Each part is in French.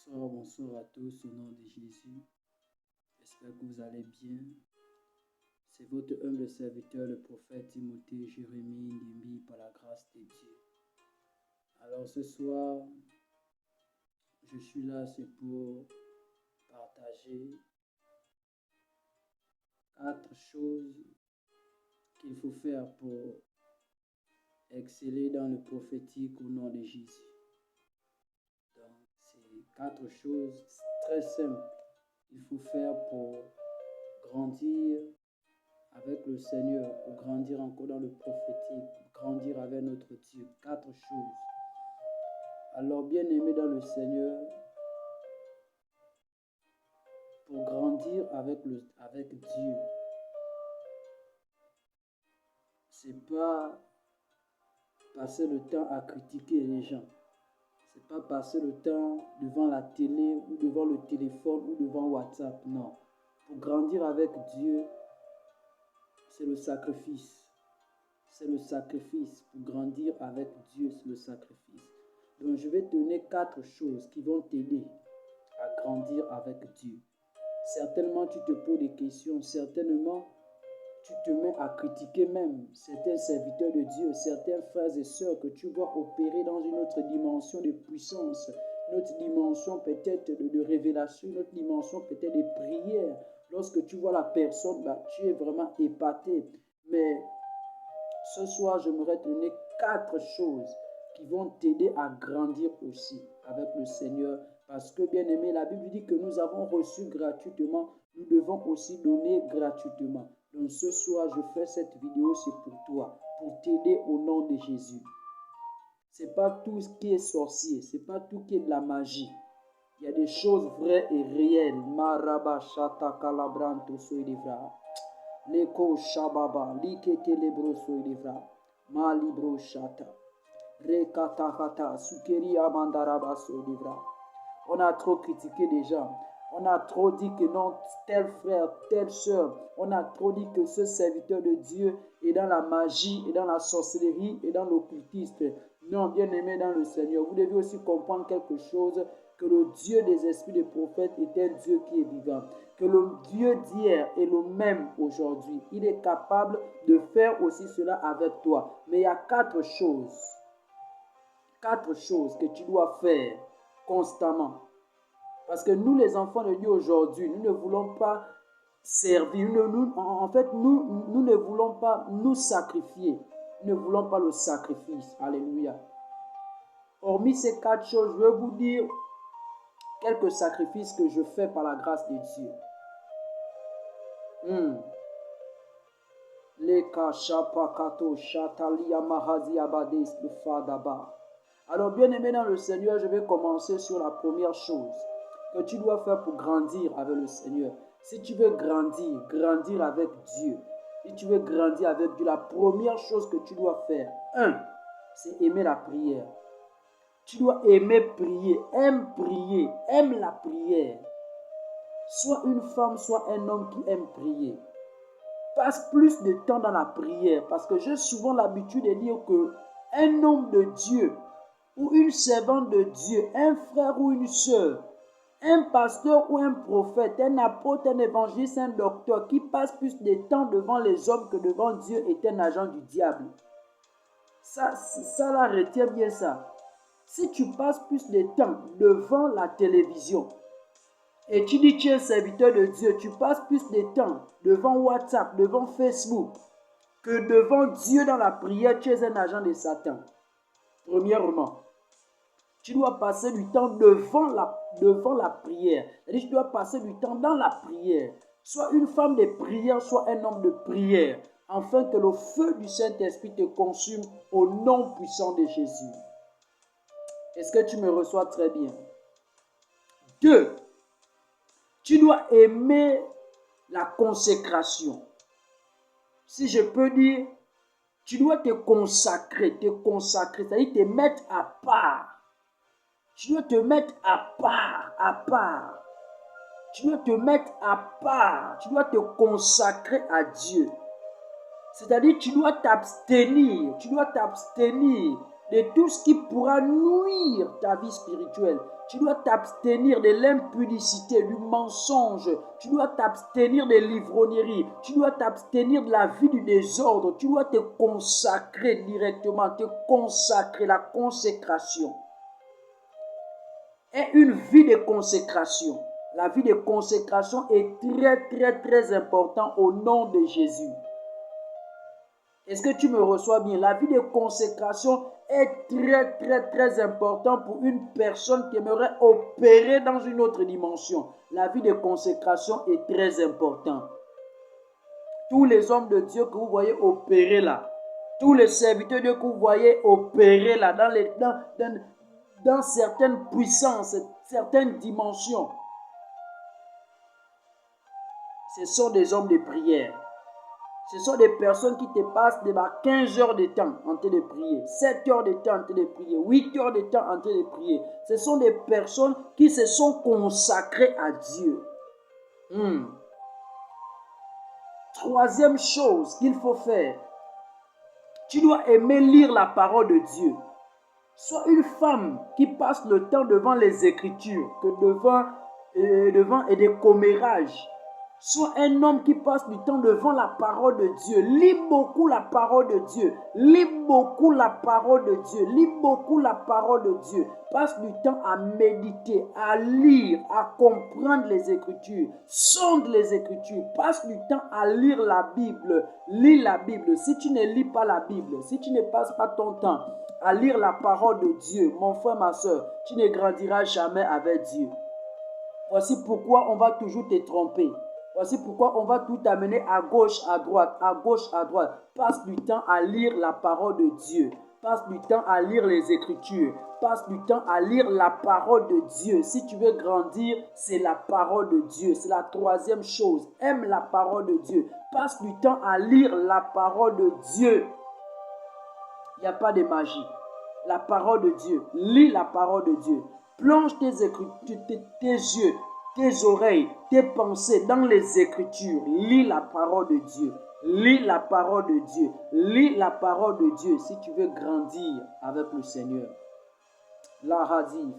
Bonsoir à tous au nom de Jésus. J'espère que vous allez bien. C'est votre humble serviteur, le prophète Timothée Jérémie Ndimbi, par la grâce de Dieu. Alors ce soir, je suis là, c'est pour partager 4 choses qu'il faut faire pour exceller dans le prophétique au nom de Jésus. Donc, c'est 4 choses très simples qu'il faut faire pour grandir avec le Seigneur, pour grandir encore dans le prophétique, pour grandir avec notre Dieu. 4 choses. Alors, bien-aimés dans le Seigneur, pour grandir avec Dieu, c'est pas passer le temps à critiquer les gens. C'est pas passer le temps devant la télé ou devant le téléphone ou devant WhatsApp. Non. Pour grandir avec Dieu, c'est le sacrifice. C'est le sacrifice. Pour grandir avec Dieu, c'est le sacrifice. Donc, je vais te donner 4 choses qui vont t'aider à grandir avec Dieu. Certainement, tu te poses des questions. Certainement, tu te mets à critiquer même certains serviteurs de Dieu, certains frères et sœurs que tu vois opérer dans une autre dimension de puissance, une autre dimension peut-être de révélation, une autre dimension peut-être de prière. Lorsque tu vois la personne, tu es vraiment épaté. Mais ce soir, j'aimerais te donner 4 choses qui vont t'aider à grandir aussi avec le Seigneur. Parce que, bien aimé, la Bible dit que nous avons reçu gratuitement, nous devons aussi donner gratuitement. Donc ce soir, je fais cette vidéo, c'est pour toi, pour t'aider au nom de Jésus. C'est pas tout ce qui est sorcier, c'est pas tout qui est de la magie. Il y a des choses vraies et réelles. Maraba shata kalabranto soidivra. Leko shababa, likete lebro soidivra. Malibro shata. Rekatahata, sukeri amandaraba soidivra. On a trop critiqué les gens. On a trop dit que non, tel frère, telle sœur. On a trop dit que ce serviteur de Dieu est dans la magie, est dans la sorcellerie, est dans l'occultisme. Non, bien aimé dans le Seigneur, vous devez aussi comprendre quelque chose, que le Dieu des esprits des prophètes est un Dieu qui est vivant. Que le Dieu d'hier est le même aujourd'hui. Il est capable de faire aussi cela avec toi. Mais il y a 4 choses. 4 choses que tu dois faire constamment. Parce que nous, les enfants de Dieu aujourd'hui, nous ne voulons pas servir. Nous ne voulons pas nous sacrifier. Nous ne voulons pas le sacrifice. Alléluia. Hormis ces 4 choses, je vais vous dire quelques sacrifices que je fais par la grâce de Dieu. Alors, bien-aimé dans le Seigneur, je vais commencer sur la première chose que tu dois faire pour grandir avec le Seigneur. Si tu veux grandir avec Dieu, si tu veux grandir avec Dieu, la première chose que tu dois faire, c'est aimer la prière. Tu dois aimer prier, aime la prière. Soit une femme, soit un homme qui aime prier. Passe plus de temps dans la prière, parce que j'ai souvent l'habitude de dire que un homme de Dieu ou une servante de Dieu, un frère ou une sœur, un pasteur ou un prophète, un apôtre, un évangéliste, un docteur qui passe plus de temps devant les hommes que devant Dieu est un agent du diable. Ça là, retiens bien ça. Si tu passes plus de temps devant la télévision et tu dis que tu es un serviteur de Dieu, tu passes plus de temps devant WhatsApp, devant Facebook que devant Dieu dans la prière, tu es un agent de Satan. Premièrement, tu dois passer du temps devant la prière. C'est-à-dire, tu dois passer du temps dans la prière. Soit une femme de prière, soit un homme de prière, afin que le feu du Saint-Esprit te consume au nom puissant de Jésus. Est-ce que tu me reçois très bien? 2. Tu dois aimer la consécration. Si je peux dire, tu dois te consacrer, c'est-à-dire te mettre à part. Tu dois te mettre à part. Tu dois te mettre à part. Tu dois te consacrer à Dieu. C'est-à-dire, tu dois t'abstenir de tout ce qui pourra nuire ta vie spirituelle. Tu dois t'abstenir de l'impudicité, du mensonge. Tu dois t'abstenir de l'ivrognerie. Tu dois t'abstenir de la vie du désordre. Tu dois te consacrer directement, te consacrer, la consécration. Et une vie de consécration. La vie de consécration est très, très, très importante au nom de Jésus. Est-ce que tu me reçois bien? La vie de consécration est très, très, très importante pour une personne qui aimerait opérer dans une autre dimension. La vie de consécration est très importante. Tous les hommes de Dieu que vous voyez opérer là, tous les serviteurs de Dieu que vous voyez opérer là, dans certaines puissances, certaines dimensions, ce sont des hommes de prière. Ce sont des personnes qui te passent de 15 heures de temps en train de prier, 7 heures de temps en train de prier, 8 heures de temps en train de prier. Ce sont des personnes qui se sont consacrées à Dieu. Troisième chose qu'il faut faire, tu dois aimer lire la parole de Dieu. Sois une femme qui passe le temps devant les Écritures que devant et des commérages. Sois un homme qui passe du temps devant la parole de Dieu. Lis beaucoup la parole de Dieu. Lis beaucoup la parole de Dieu. Lis beaucoup la parole de Dieu. Passe du temps à méditer, à lire, à comprendre les Écritures. Sonde les Écritures. Passe du temps à lire la Bible. Lis la Bible. Si tu ne lis pas la Bible, si tu ne passes pas ton temps à lire la parole de Dieu, mon frère, ma soeur, tu ne grandiras jamais avec Dieu. Voici pourquoi on va toujours te tromper. Voici pourquoi on va tout amener à gauche, à droite, à gauche, à droite. Passe du temps à lire la parole de Dieu. Passe du temps à lire les Écritures. Passe du temps à lire la parole de Dieu. Si tu veux grandir, c'est la parole de Dieu. C'est la troisième chose. Aime la parole de Dieu. Passe du temps à lire la parole de Dieu. Il n'y a pas de magie. La parole de Dieu. Lis la parole de Dieu. Plonge tes écritures, tes yeux, tes oreilles, tes pensées dans les Écritures. Lis la parole de Dieu. Lis la parole de Dieu. Lis la parole de Dieu si tu veux grandir avec le Seigneur. La radif.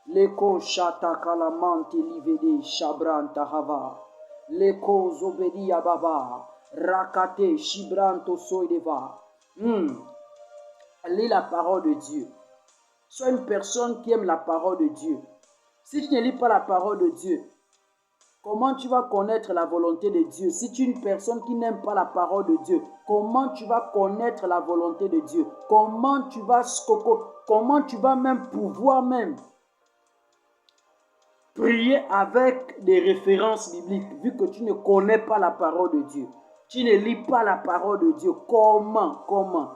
Leko shata kalamante livede shabran tahava. Leko zobedi ababa. Rakate shibranto soideva. Lis la parole de Dieu. Sois une personne qui aime la parole de Dieu. Si tu ne lis pas la parole de Dieu, comment tu vas connaître la volonté de Dieu? Si tu es une personne qui n'aime pas la parole de Dieu, comment tu vas connaître la volonté de Dieu? Comment tu vas même pouvoir prier avec des références bibliques, vu que tu ne connais pas la parole de Dieu? Tu ne lis pas la parole de Dieu. Comment?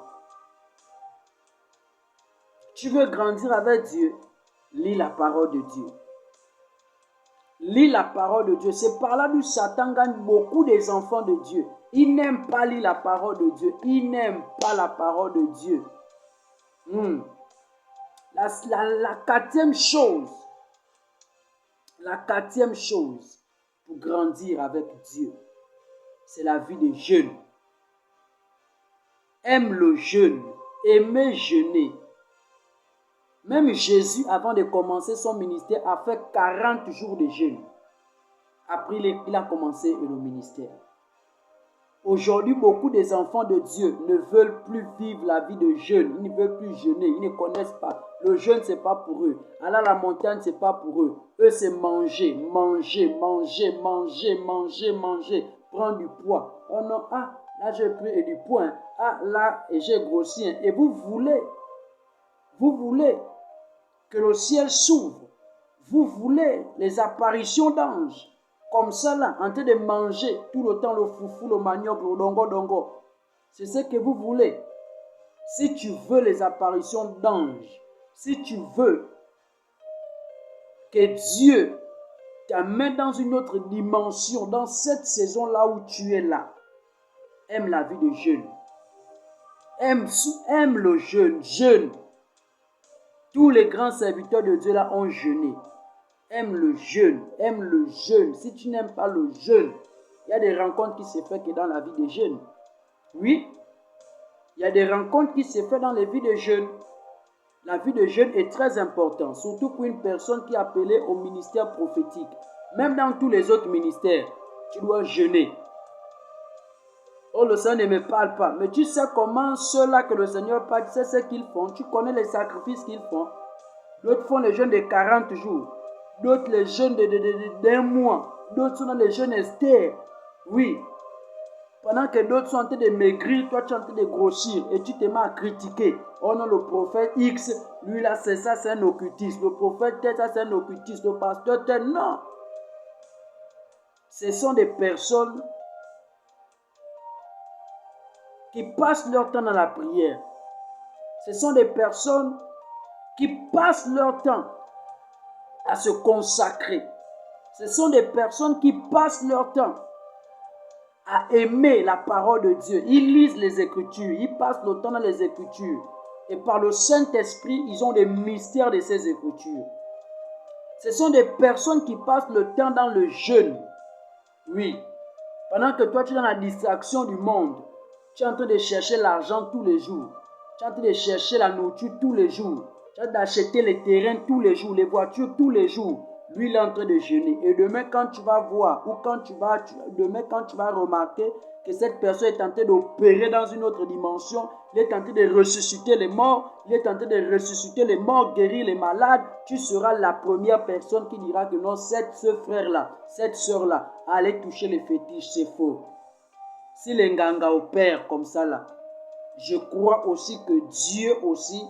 Tu veux grandir avec Dieu? Lis la parole de Dieu. Lis la parole de Dieu. C'est par là que Satan gagne beaucoup des enfants de Dieu. Ils n'aiment pas lire la parole de Dieu. Ils n'aiment pas la parole de Dieu. La quatrième chose pour grandir avec Dieu, c'est la vie de jeûne. Aime le jeûne. Aimez jeûner. Même Jésus, avant de commencer son ministère, a fait 40 jours de jeûne. Après, il a commencé le ministère. Aujourd'hui, beaucoup des enfants de Dieu ne veulent plus vivre la vie de jeûne. Ils ne veulent plus jeûner. Ils ne connaissent pas. Le jeûne, ce n'est pas pour eux. Aller à la montagne, ce n'est pas pour eux. Eux, c'est manger. Prendre du poids. Oh non, là, j'ai pris du poids. Là, j'ai grossi. Et vous voulez que le ciel s'ouvre. Vous voulez les apparitions d'anges. Comme ça, là, en train de manger tout le temps le foufou, le manioc, le dongo. C'est ce que vous voulez. Si tu veux les apparitions d'anges, si tu veux que Dieu t'amène dans une autre dimension, dans cette saison-là où tu es là, aime la vie de jeûne. Aime le jeûne. Tous les grands serviteurs de Dieu là ont jeûné. Aime le jeûne. Si tu n'aimes pas le jeûne, il y a des rencontres qui se font que dans la vie des jeunes. Oui, Il y a des rencontres qui se font dans les vies de jeunes. La vie de jeune est très importante, surtout pour une personne qui est appelée au ministère prophétique. Même dans tous les autres ministères, tu dois jeûner. Oh, le Seigneur ne me parle pas. Mais tu sais comment ceux-là que le Seigneur parle, tu sais ce qu'ils font. Tu connais les sacrifices qu'ils font. D'autres font les jeûnes de 40 jours. D'autres les jeûnes d'un mois. D'autres sont dans les jeûnes Esther. Oui. Pendant que d'autres sont en train de maigrir, toi tu es en train de grossir et tu te mets à critiquer. Oh non, le prophète X, lui là c'est ça, c'est un occultiste. Le prophète tel, ça c'est un occultiste. Le pasteur tel, non. Ce sont des personnes qui passent leur temps dans la prière. Ce sont des personnes qui passent leur temps à se consacrer. Ce sont des personnes qui passent leur temps à aimer la parole de Dieu. Ils lisent les Écritures, ils passent le temps dans les Écritures. Et par le Saint-Esprit, ils ont des mystères de ces Écritures. Ce sont des personnes qui passent le temps dans le jeûne. Oui. Pendant que toi, tu es dans la distraction du monde, tu es en train de chercher l'argent tous les jours. Tu es en train de chercher la nourriture tous les jours. Tu as d'acheter les terrains tous les jours, les voitures tous les jours. Lui, il est en train de jeûner. Et demain, quand tu vas voir, ou quand tu vas remarquer que cette personne est en train d'opérer dans une autre dimension, il est en train de ressusciter les morts, il est en train de ressusciter les morts, guérir les malades, tu seras la première personne qui dira que non, ce frère-là, cette soeur-là, allez toucher les fétiches, c'est faux. Si les nganga opèrent comme ça là, je crois aussi que Dieu aussi,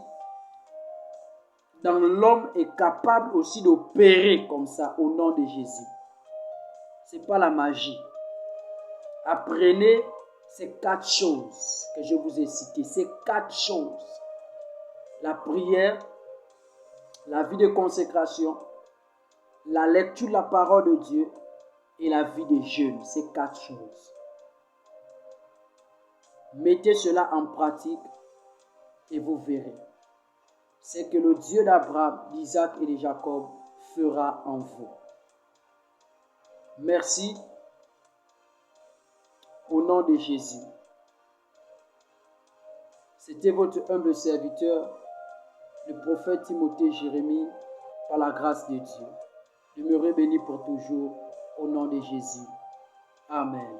dans l'homme, est capable aussi d'opérer comme ça au nom de Jésus. Ce n'est pas la magie. Apprenez ces 4 choses que je vous ai citées. Ces 4 choses. La prière, la vie de consécration, la lecture de la parole de Dieu et la vie de jeûne. Ces 4 choses. Mettez cela en pratique et vous verrez. C'est que le Dieu d'Abraham, d'Isaac et de Jacob fera en vous. Merci. Au nom de Jésus. C'était votre humble serviteur, le prophète Timothée Jérémie, par la grâce de Dieu. Demeurez bénis pour toujours, au nom de Jésus. Amen.